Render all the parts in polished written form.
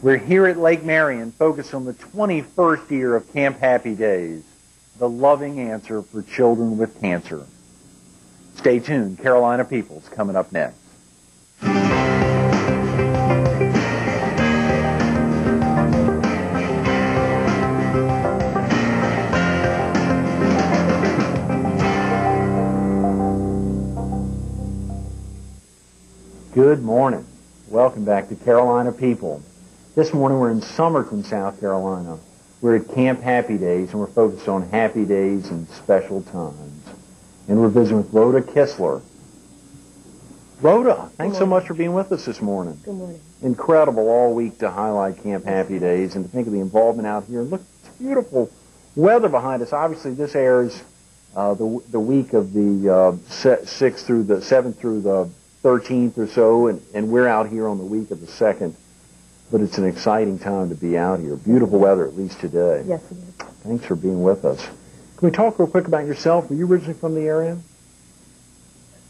We're here at Lake Marion, focused on the 21st year of Camp Happy Days, the loving answer for children with cancer. Stay tuned. Carolina People's coming up next. Good morning. Welcome back to Carolina People. This morning we're in Somerton, South Carolina. We're at Camp Happy Days, and we're focused on happy days and special times. And we're visiting with Rhoda Kistler. Rhoda, thanks so much for being with us this morning. Good morning. Incredible all week to highlight Camp Happy Days and to think of the involvement out here. Look, it's beautiful weather behind us. Obviously, this airs the week of the 6th through the 7th through the 13th or so, and we're out here on the week of the 2nd. But it's an exciting time to be out here. Beautiful weather, at least today. Yes, it is. Thanks for being with us. Can we talk real quick about yourself? Were you originally from the area?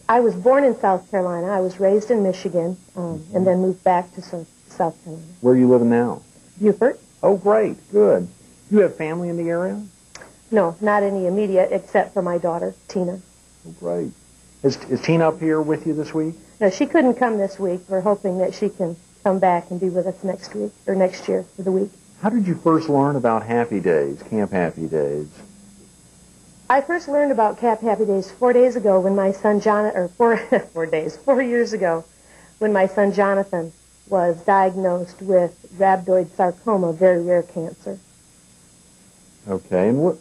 I was born in South Carolina. I was raised in Michigan, and then moved back to South Carolina. Where are you living now? Beaufort. Oh, great. Good. You have family in the area? No, not any immediate, except for my daughter, Tina. Oh, great. Is Tina up here with you this week? No, she couldn't come this week. We're hoping that she can come back and be with us next week, or next year for the week. How did you first learn about Happy Days, Camp Happy Days? I first learned about Camp Happy Days 4 days ago when my son Jonathan, or 4 years ago, when my son Jonathan was diagnosed with rhabdoid sarcoma, very rare cancer. Okay, and what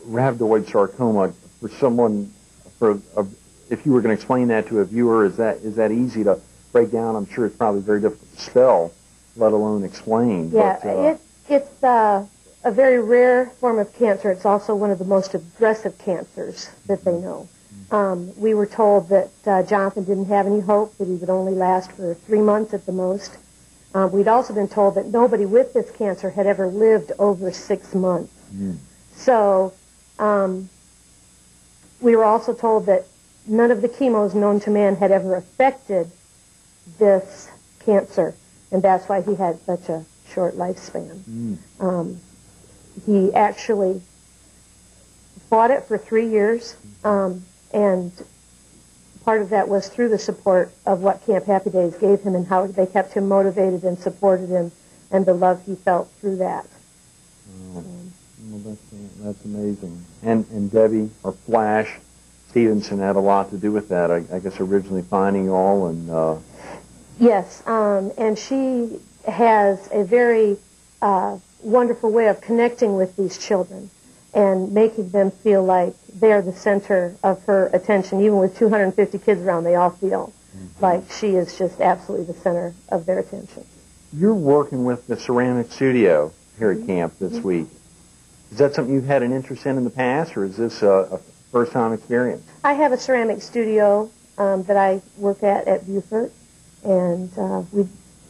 rhabdoid sarcoma, for someone, if you were going to explain that to a viewer, is that easy to break down? I'm sure it's probably very difficult to spell, let alone explain. Yeah, but, it's a very rare form of cancer. It's also one of the most aggressive cancers that they know. We were told that Jonathan didn't have any hope, that he would only last for 3 months at the most. We'd also been told that nobody with this cancer had ever lived over 6 months. So we were also told that none of the chemos known to man had ever affected this cancer, and that's why he had such a short lifespan. He actually fought it for 3 years, and part of that was through the support of what Camp Happy Days gave him and how they kept him motivated and supported him, and the love he felt through that. Well, that's amazing. And Debbie, or Flash Stevenson, had a lot to do with that, I guess, originally finding you all. And yes, and she has a very wonderful way of connecting with these children and making them feel like they're the center of her attention. Even with 250 kids around, they all feel like she is just absolutely the center of their attention. You're working with the ceramic studio here at camp this week. Is that something you've had an interest in the past, or is this a first-time experience? I have a ceramic studio that I work at Beaufort, and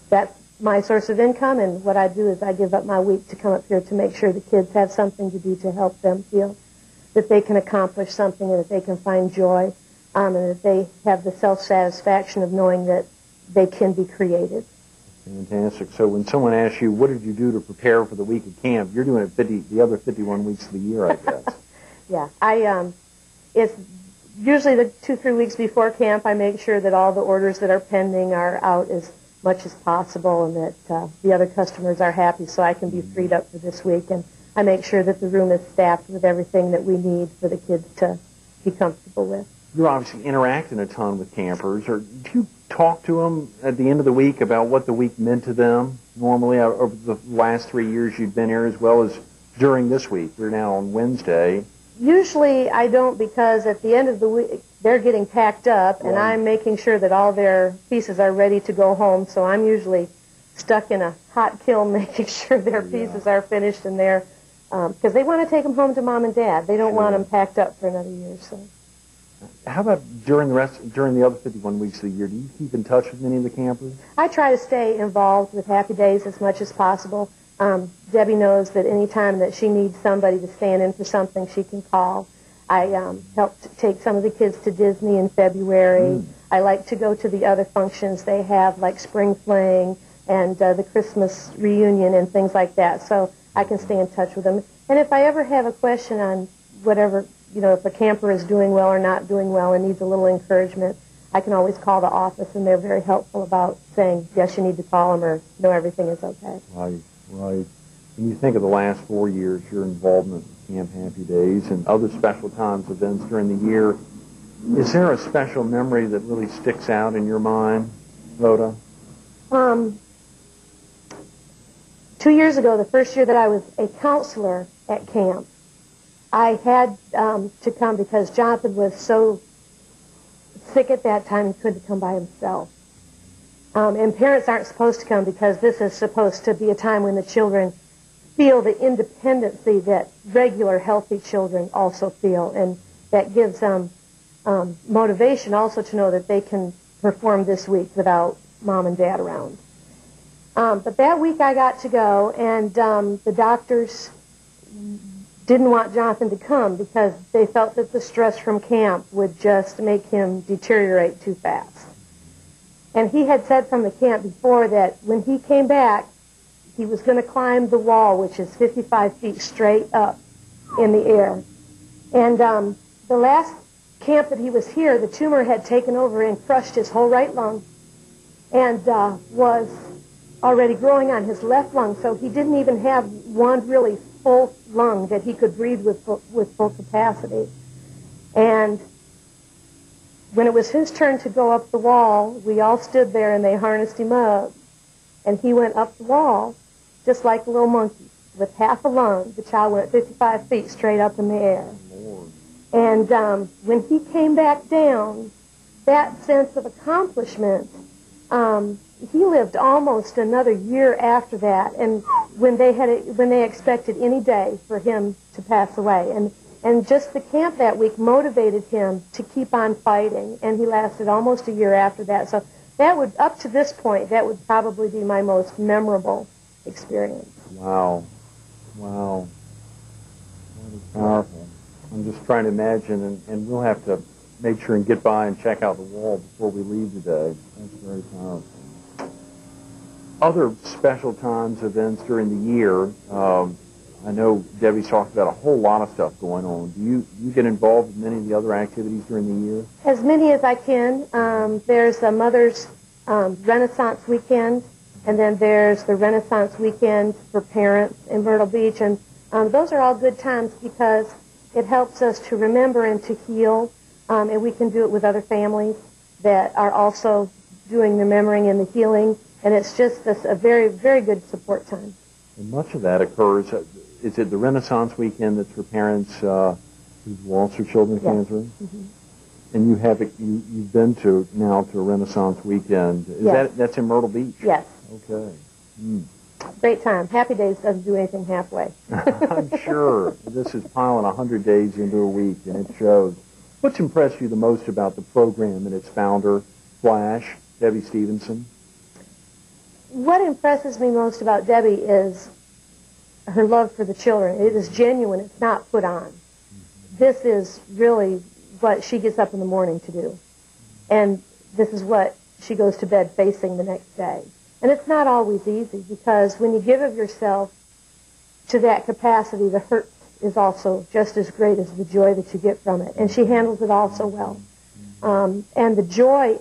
that's my source of income, and what I do is I give up my week to come up here to make sure the kids have something to do to help them feel that they can accomplish something and that they can find joy, and that they have the self-satisfaction of knowing that they can be creative. Fantastic. So when someone asks you, what did you do to prepare for the week of camp, you're doing it the other 51 weeks of the year, I guess. Yeah. It's usually the 2-3 weeks before camp, I make sure that all the orders that are pending are out as much as possible and that the other customers are happy so I can be freed up for this week. And I make sure that the room is staffed with everything that we need for the kids to be comfortable with. You're obviously interacting a ton with campers. Or do you talk to them at the end of the week about what the week meant to them normally over the last 3 years you've been here, as well as during this week? We're now on Wednesday. Usually I don't, because at the end of the week they're getting packed up and I'm making sure that all their pieces are ready to go home. So I'm usually stuck in a hot kiln making sure their pieces are finished and they're, because they want to take them home to mom and dad. They don't want them packed up for another year. So. How about during the other 51 weeks of the year? Do you keep in touch with any of the campers? I try to stay involved with Happy Days as much as possible. Debbie knows that any time that she needs somebody to stand in for something, she can call. I helped take some of the kids to Disney in February. I like to go to the other functions they have, like Spring Fling, and the Christmas reunion and things like that. So I can stay in touch with them. And if I ever have a question on whatever, if a camper is doing well or not doing well and needs a little encouragement, I can always call the office, and they're very helpful about saying, yes, you need to call them, or no, everything is okay. Right, right. When you think of the last 4 years, your involvement in Camp Happy Days and other special times, events during the year, is there a special memory that really sticks out in your mind, Rhoda? 2 years ago, the first year that I was a counselor at camp, I had to come because Jonathan was so sick at that time he couldn't come by himself. And parents aren't supposed to come because this is supposed to be a time when the children feel the independency that regular healthy children also feel, and that gives them motivation also to know that they can perform this week without mom and dad around. But that week I got to go, and the doctors didn't want Jonathan to come because they felt that the stress from camp would just make him deteriorate too fast. And he had said from the camp before that when he came back, he was going to climb the wall, which is 55 feet straight up in the air. And the last camp that he was here, the tumor had taken over and crushed his whole right lung and was already growing on his left lung, so he didn't even have one really full lung that he could breathe with full capacity. And when it was his turn to go up the wall, we all stood there and they harnessed him up, and he went up the wall just like a little monkey with half a lung. The child went 55 feet straight up in the air. Lord. And when he came back down, that sense of accomplishment, he lived almost another year after that, and when they expected any day for him to pass away. And just the camp that week motivated him to keep on fighting, and he lasted almost a year after that. So that would, up to this point, that would probably be my most memorable experience. Wow. Wow. That is powerful. I'm just trying to imagine, and we'll have to make sure and get by and check out the wall before we leave today. That's very powerful. Other special times, events during the year, I know Debbie's talked about a whole lot of stuff going on. Do you get involved in many of the other activities during the year? As many as I can. There's a Mother's Renaissance Weekend, and then there's the Renaissance Weekend for parents in Myrtle Beach, and those are all good times because it helps us to remember and to heal, and we can do it with other families that are also doing the remembering and the healing, and it's just a very, very good support time. And much of that occurs, is it the Renaissance Weekend that's for parents who've lost their children to cancer? Mm-hmm. And you've been to a Renaissance Weekend. That's in Myrtle Beach? Yes. Okay. Mm. Great time. Happy Days doesn't do anything halfway. I'm sure. This is piling 100 days into a week, and it shows. What's impressed you the most about the program and its founder, Flash, Debbie Stevenson? What impresses me most about Debbie is her love for the children. It is genuine. It's not put on. Mm-hmm. This is really what she gets up in the morning to do. And this is what she goes to bed facing the next day. And it's not always easy because when you give of yourself to that capacity, the hurt is also just as great as the joy that you get from it. And she handles it all so well. And the joy,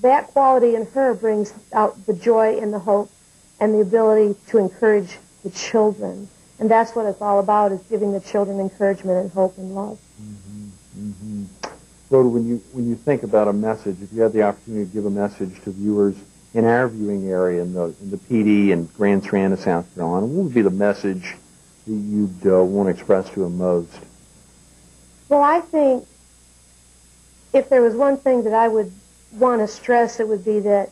that quality in her brings out the joy and the hope and the ability to encourage the children. And that's what it's all about, is giving the children encouragement and hope and love. Mm-hmm. Mm-hmm. Rhoda, when you think about a message, if you had the opportunity to give a message to viewers in our viewing area in the PD and Grand Stranda, South Carolina, what would be the message that you'd want to express to them most? Well, I think if there was one thing that I would want to stress, it would be that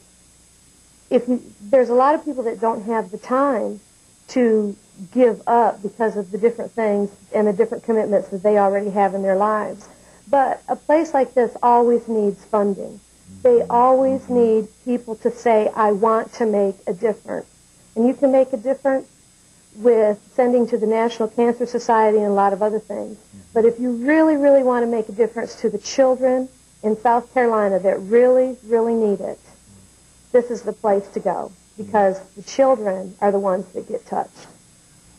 there's a lot of people that don't have the time to give up because of the different things and the different commitments that they already have in their lives. But a place like this always needs funding. They always need people to say, I want to make a difference. And you can make a difference with sending to the National Cancer Society and a lot of other things. But if you really, really want to make a difference to the children in South Carolina that really, really need it, this is the place to go. because the children are the ones that get touched.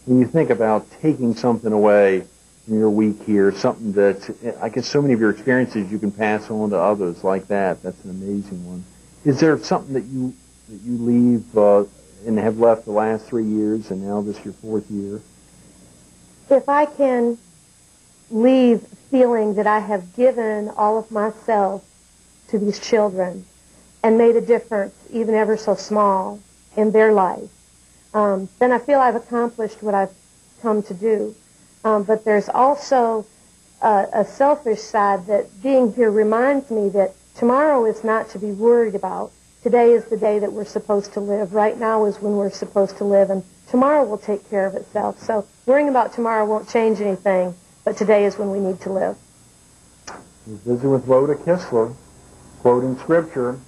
When you think about taking something away from your week here, something that, I guess so many of your experiences you can pass on to others like that. That's an amazing one. Is there something that you leave and have left the last 3 years, and now this is your 4th year? If I can leave feeling that I have given all of myself to these children and made a difference, even ever so small, in their life, then I feel I've accomplished what I've come to do. But there's also a selfish side that being here reminds me that tomorrow is not to be worried about. Today is the day that we're supposed to live. Right now is when we're supposed to live, and tomorrow will take care of itself. So worrying about tomorrow won't change anything, but today is when we need to live. We're visiting with Rhoda Kistler, quoting Scripture,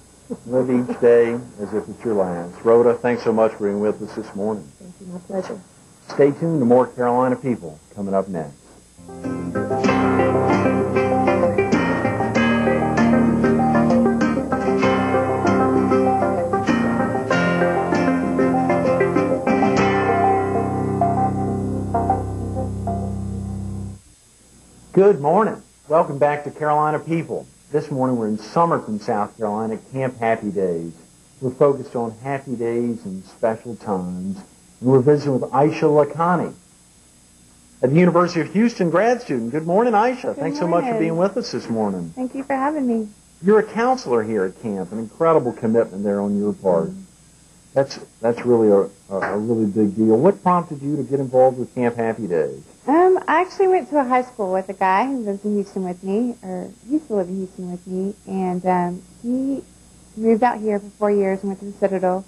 live each day as if it's your last. Rhoda, thanks so much for being with us this morning. Thank you, my pleasure. Stay tuned to more Carolina People coming up next. Good morning. Welcome back to Carolina People. This morning we're in Somerton, South Carolina at Camp Happy Days. We're focused on happy days and special times. And we're visiting with Ayesha Lakhani, at the University of Houston grad student. Good morning, Ayesha. Thanks so much for being with us this morning. Thank you for having me. You're a counselor here at camp, an incredible commitment there on your part. That's really a really big deal. What prompted you to get involved with Camp Happy Days? I actually went to a high school with a guy who lives in Houston with me, or used to live in Houston with me, and he moved out here for 4 years and went to the Citadel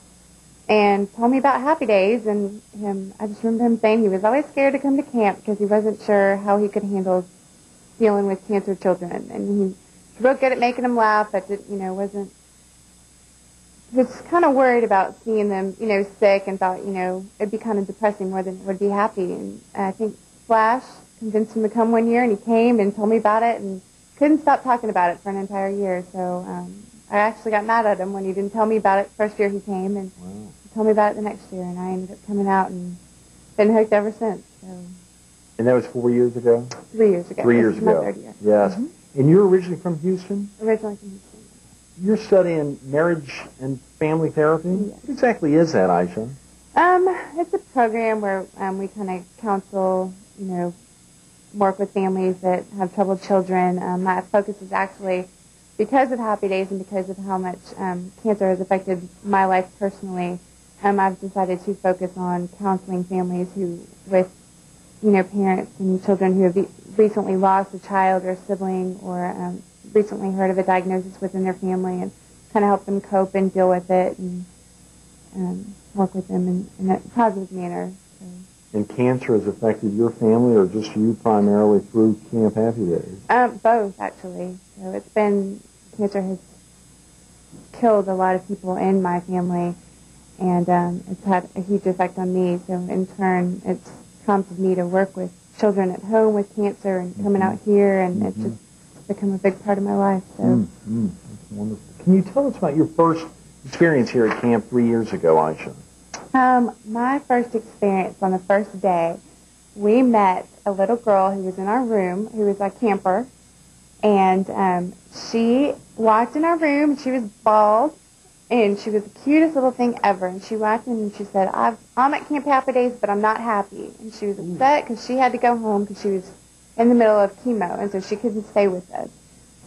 and told me about Happy Days, and I just remember him saying he was always scared to come to camp because he wasn't sure how he could handle dealing with cancer children, and he was real good at making them laugh, but was kind of worried about seeing them, sick, and thought, it'd be kind of depressing more than it would be happy. And I think Flash convinced him to come one year, and he came and told me about it, and couldn't stop talking about it for an entire year. So I actually got mad at him when he didn't tell me about it the first year he came, and he told me about it the next year, and I ended up coming out and been hooked ever since. So. And that was 4 years ago? 3 years ago. 3 years ago. My 3rd year. Yes. Mm-hmm. And you're originally from Houston? Originally from Houston. You're studying marriage and family therapy? Yes. What exactly is that, Ayesha? It's a program where we kind of counsel, work with families that have troubled children. My focus is actually, because of Happy Days and because of how much cancer has affected my life personally, I've decided to focus on counseling families with parents and children who have recently lost a child or a sibling, or recently heard of a diagnosis within their family, and kind of help them cope and deal with it, and work with them in a positive manner. So. And cancer has affected your family, or just you primarily through Camp Happy Days? Both, actually. So cancer has killed a lot of people in my family, and it's had a huge effect on me. So in turn, it's prompted me to work with children at home with cancer and coming out here, and it's just become a big part of my life. So. That's wonderful. Can you tell us about your first experience here at camp 3 years ago, Ayesha? My first experience, on the first day, we met a little girl who was in our room, who was a camper, and she walked in our room, and she was bald, and she was the cutest little thing ever. And she walked in and she said, I'm at Camp Happy Days, but I'm not happy. And she was upset because she had to go home because she was in the middle of chemo, and so she couldn't stay with us.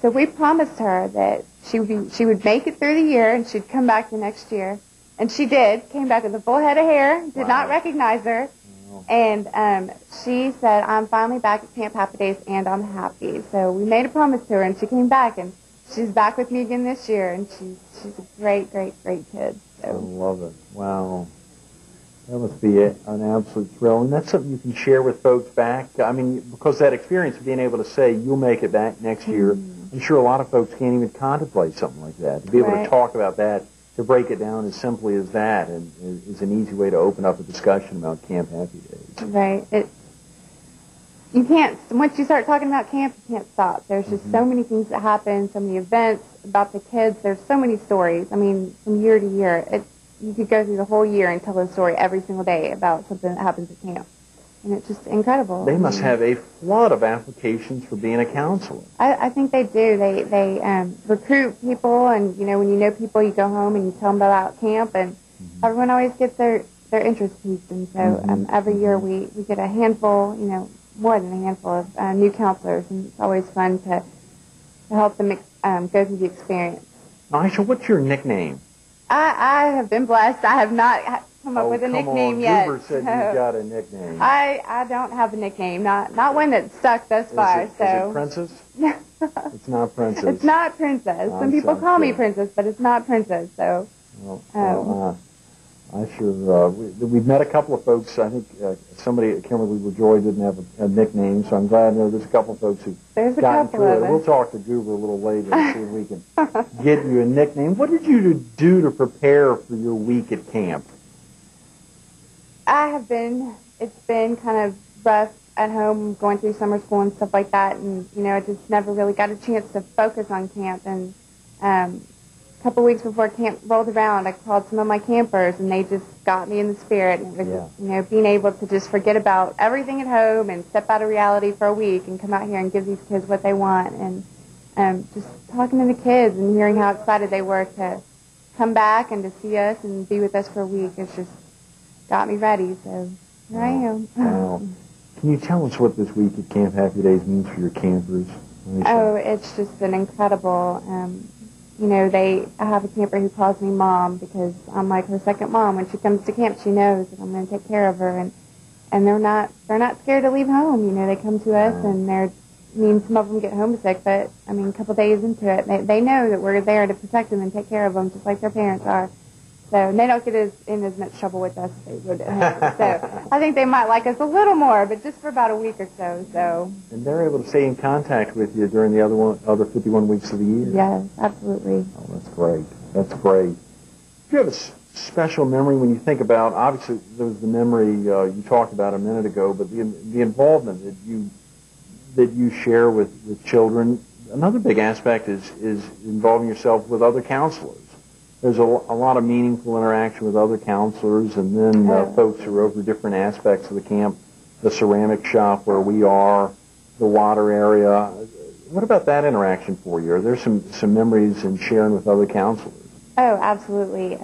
So we promised her that she would make it through the year, and she'd come back the next year. And she did, came back with a full head of hair, did not recognize her. Wow. And she said, I'm finally back at Camp Happy Days, and I'm happy. So we made a promise to her, and she came back, and she's back with me again this year, and she's a great, great, great kid. So. I love it. Wow. That must be an absolute thrill. And that's something you can share with folks back. I mean, because that experience of being able to say, you'll make it back next year, I'm sure a lot of folks can't even contemplate something like that. To be able to talk about that, to break it down as simply as that, and is an easy way to open up a discussion about Camp Happy Days. Right. You can't, once you start talking about camp, you can't stop. There's just so many things that happen, so many events about the kids. There's so many stories. I mean, from year to year. you could go through the whole year and tell a story every single day about something that happens at camp. And it's just incredible. They must have a flood of applications for being a counselor. I think they do. They recruit people, and, you know, when you know people, you go home and you tell them about camp, and everyone always gets their interest piqued. And so every year we get a handful, you know, more than a handful of new counselors, and it's always fun to help them go through the experience. Ayesha, what's your nickname? I have been blessed. I have not come up with a nickname yet. Goober said you've got a nickname. I don't have a nickname, not one that's stuck thus far. Is it Princess? It's not Princess. It's not Princess. Some people call me Princess, but it's not Princess. So. I sure, we've met a couple of folks. I think somebody at Kimberly LaJoy didn't have a nickname, so I'm glad there's a couple of folks who've gotten through it. We'll talk to Goober a little later and see if we can get you a nickname. What did you do to prepare for your week at camp? It's been kind of rough at home, going through summer school and stuff like that, and, you know, I just never really got a chance to focus on camp. And a couple weeks before camp rolled around, I called some of my campers, and they just got me in the spirit. And it was, you know, being able to just forget about everything at home and step out of reality for a week and come out here and give these kids what they want. And just talking to the kids and hearing how excited they were to come back and to see us and be with us for a week, it's just got me ready. So here I am. Wow. Can you tell us what this week at Camp Happy Days means for your campers? Oh, it's just been incredible. You know, I have a camper who calls me Mom because I'm like her second mom. When she comes to camp, she knows that I'm going to take care of her, and they're not scared to leave home. You know, they come to us, and some of them get homesick, but I mean, a couple days into it, they know that we're there to protect them and take care of them, just like their parents are. So, and they don't get in as much trouble with us as they would at home. So I think they might like us a little more, but just for about a week or so. So. And they're able to stay in contact with you during the other 51 weeks of the year. Yes, absolutely. Oh, that's great. That's great. Do you have a special memory when you think about? Obviously, there was the memory you talked about a minute ago, but the involvement that you share with children. Another big aspect is involving yourself with other counselors. There's a lot of meaningful interaction with other counselors, and then folks who are over different aspects of the camp, the ceramic shop where we are, the water area. What about that interaction for you? Are there some memories in sharing with other counselors? Oh, absolutely.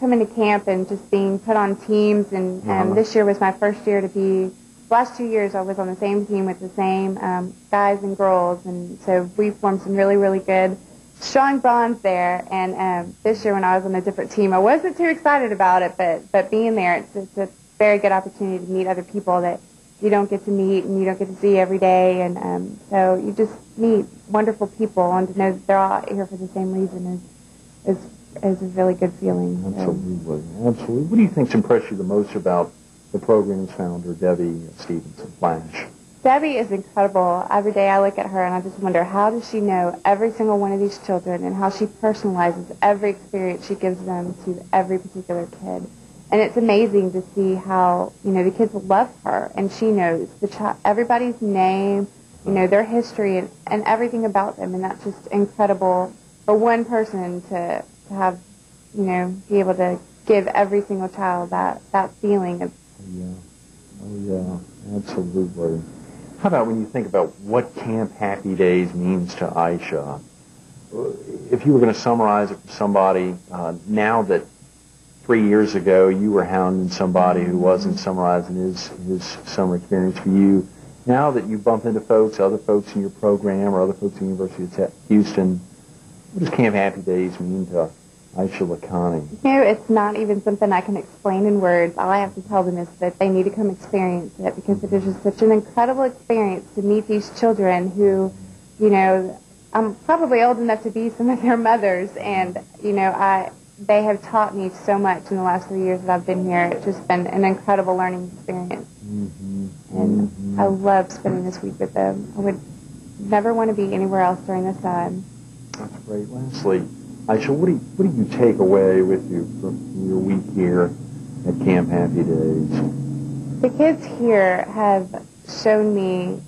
Coming to camp and just being put on teams, and this year was my first year to be. Last 2 years I was on the same team with the same guys and girls, and so we formed some really, really good strong bonds there. And this year when I was on a different team, I wasn't too excited about it, but being there, it's a very good opportunity to meet other people that you don't get to meet and you don't get to see every day. And so you just meet wonderful people, and to know that they're all here for the same reason is a really good feeling. Absolutely. Absolutely. What do you think's impressed you the most about the program's founder, Debbie Stevenson Flash? Debbie is incredible. Every day I look at her and I just wonder, how does she know every single one of these children, and how she personalizes every experience she gives them to every particular kid. And it's amazing to see how, you know, the kids love her, and she knows everybody's name, you know, their history and everything about them. And that's just incredible for one person to have, you know, be able to give every single child that feeling of. Absolutely. How about when you think about what Camp Happy Days means to Ayesha? If you were going to summarize it for somebody, now that 3 years ago you were hounding somebody who wasn't summarizing his summer experience for you, now that you bump into other folks in your program or other folks in the University of Houston, what does Camp Happy Days mean to Ayesha Lakhani? You know, it's not even something I can explain in words. All I have to tell them is that they need to come experience it, because it is just such an incredible experience to meet these children who, you know, I'm probably old enough to be some of their mothers, and, you know, they have taught me so much in the last 3 years that I've been here. It's just been an incredible learning experience. And I love spending this week with them. I would never want to be anywhere else during this time. That's great. Lastly, Ayesha, what do you take away with you from your week here at Camp Happy Days? The kids here have shown me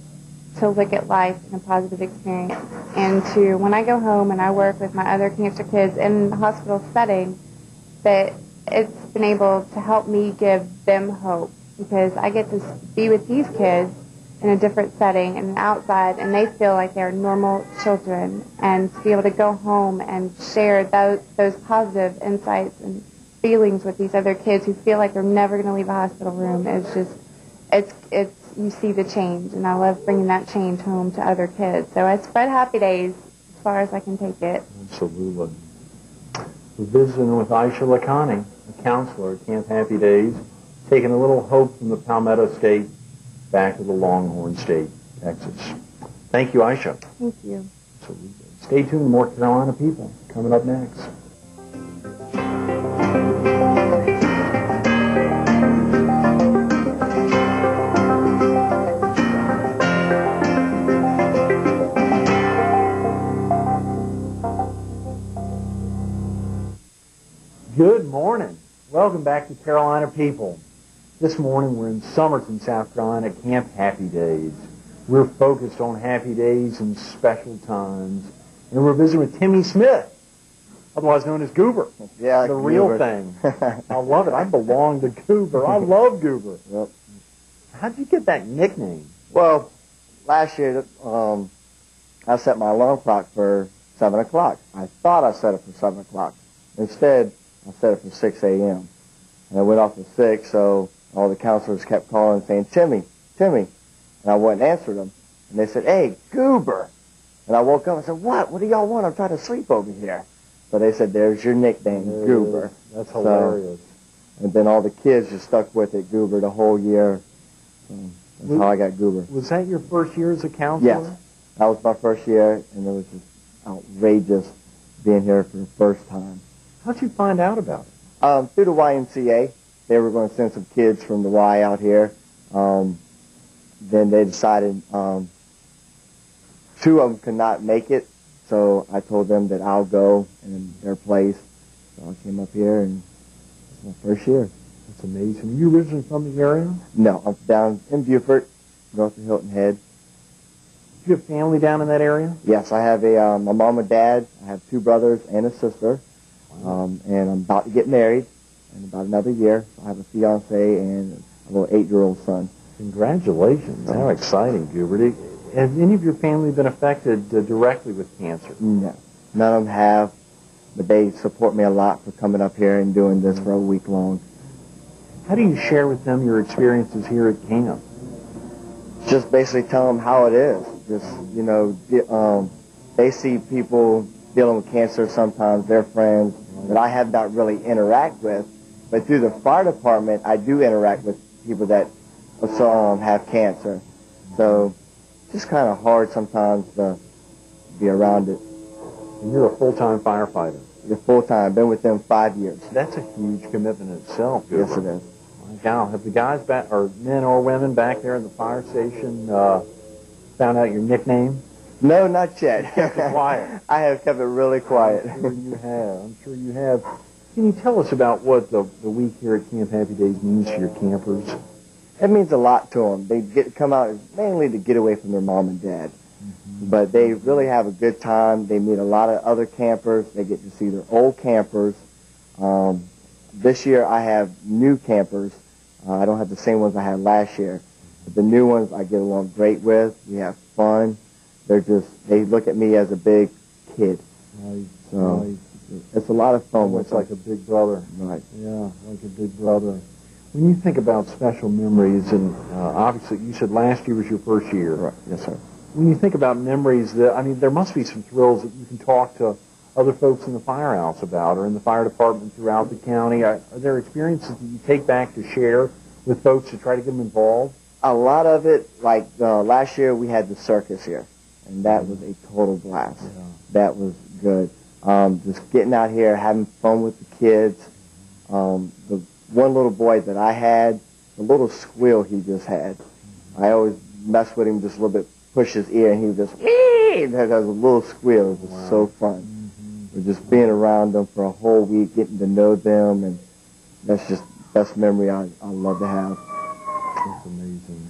to look at life in a positive experience, and to, when I go home and I work with my other cancer kids in the hospital setting, that it's been able to help me give them hope, because I get to be with these kids in a different setting and outside, and they feel like they're normal children, and to be able to go home and share those positive insights and feelings with these other kids who feel like they're never going to leave a hospital room is just, it's you see the change, and I love bringing that change home to other kids. So I spread happy days as far as I can take it. Absolutely. We're visiting with Ayesha Lakhani, a counselor at Camp Happy Days, taking a little hope from the Palmetto State back to the Longhorn State, Texas. Thank you, Ayesha. Thank you. Absolutely. Stay tuned. More Carolina People coming up next. Good morning. Welcome back to Carolina People. This morning we're in Somerton, South Carolina at Camp Happy Days. We're focused on happy days and special times. And we're visiting with Timmy Smith, otherwise known as Goober. Yeah, the real Goober. thing. I love it. I belong to Goober. I love Goober. Yep. How'd you get that nickname? Well, last year I set my alarm clock for 7 o'clock. I thought I set it for 7 o'clock. Instead, I set it for 6 a.m. And I went off at 6, so all the counselors kept calling saying, Timmy, Timmy. And I wouldn't answer them. And they said, hey, Goober. And I woke up and said, what? What do y'all want? I'm trying to sleep over here. So they said, there's your nickname, Goober. That's hilarious. And then all the kids just stuck with it, Goober, the whole year. So that's how I got Goober. Was that your first year as a counselor? Yes. That was my first year, and it was just outrageous being here for the first time. How'd you find out about it? Through the YMCA. They were going to send some kids from the Y out here. Then they decided 2 of them could not make it, so I told them that I'll go in their place. So I came up here, and it's my first year. That's amazing. Are you originally from the area? No, I'm down in Beaufort, north of Hilton Head. Do you have family down in that area? Yes, I have my mom and dad. I have 2 brothers and a sister. And I'm about to get married in about another year. I have a fiance and a little 8-year-old son. Congratulations. How exciting, Goober. Has any of your family been affected directly with cancer? No. None of them have, but they support me a lot for coming up here and doing this for a week long. How do you share with them your experiences here at camp? Just basically tell them how it is. Just, they see people dealing with cancer sometimes, their friends, that I have not really interact with. But through the fire department, I do interact with people that have cancer. So it's just kind of hard sometimes to be around it. And you're a full-time firefighter. You're full-time. Been with them 5 years. That's a huge commitment in itself, Goober. Yes, it is. My God, have the guys back, or men or women back there in the fire station found out your nickname? No, not yet. Kept it quiet. I have kept it really quiet. I'm sure you have. I'm sure you have. Can you tell us about what the week here at Camp Happy Days means to your campers? It means a lot to them. They come out mainly to get away from their mom and dad. Mm-hmm. But they really have a good time. They meet a lot of other campers. They get to see their old campers. This year I have new campers. I don't have the same ones I had last year. But the new ones I get along great with. We have fun. They look at me as a big kid. Right. So right. it's a lot of fun with them. It's like a big brother. Right. Yeah, like a big brother. When you think about special memories, and obviously you said last year was your first year. Right. Yes, sir. When you think about memories, there must be some thrills that you can talk to other folks in the firehouse about, or in the fire department throughout the county. Are there experiences that you take back to share with folks to try to get them involved? A lot of it, like last year we had the circus here, and that was a total blast. Yeah. That was good. Just getting out here, having fun with the kids. The one little boy that I had, the little squeal he just had, I always mess with him just a little bit, push his ear, and he would just, wee! That was a little squeal. It was so fun. Mm-hmm. Just being around them for a whole week, getting to know them, and that's just the best memory I love to have. That's amazing.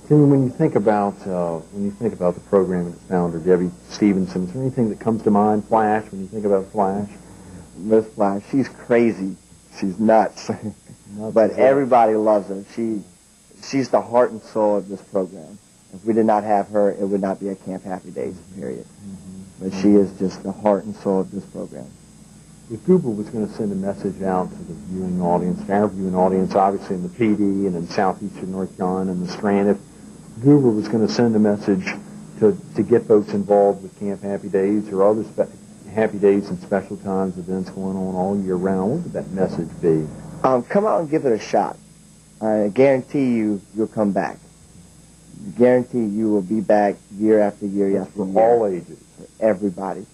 Timmy, when you think about the program and its founder, Debbie Stevenson, is there anything that comes to mind, Flash, when you think about Flash? Miss Flash, she's crazy. She's nuts. But everybody loves her. She's the heart and soul of this program. If we did not have her, it would not be a Camp Happy Days, period. But she is just the heart and soul of this program. If Goober was going to send a message out to the viewing audience, our viewing audience, obviously in the PD and in southeastern North Carolina and the Strand, if Goober was going to send a message to get folks involved with Camp Happy Days or other Happy Days and special times events going on all year round, what would that message be? Come out and give it a shot. I guarantee you'll come back. Guarantee you will be back year after year after year. For all ages. For everybody.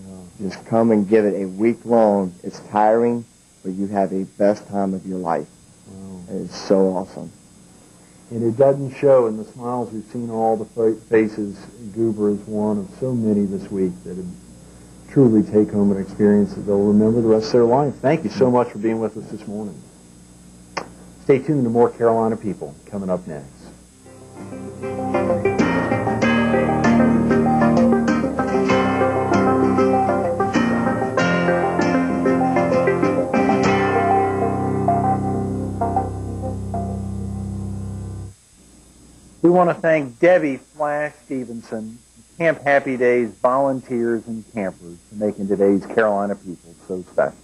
Yeah. Just come and give it a week long. It's tiring, but you have a best time of your life. Wow. It's so awesome. And it doesn't show in the smiles we've seen on all the faces. Goober is one of so many this week that truly take home an experience that they'll remember the rest of their life. Thank you so much for being with us this morning. Stay tuned to more Carolina People coming up next. We want to thank Debbie Flash Stevenson, Camp Happy Days volunteers and campers for making today's Carolina People so special.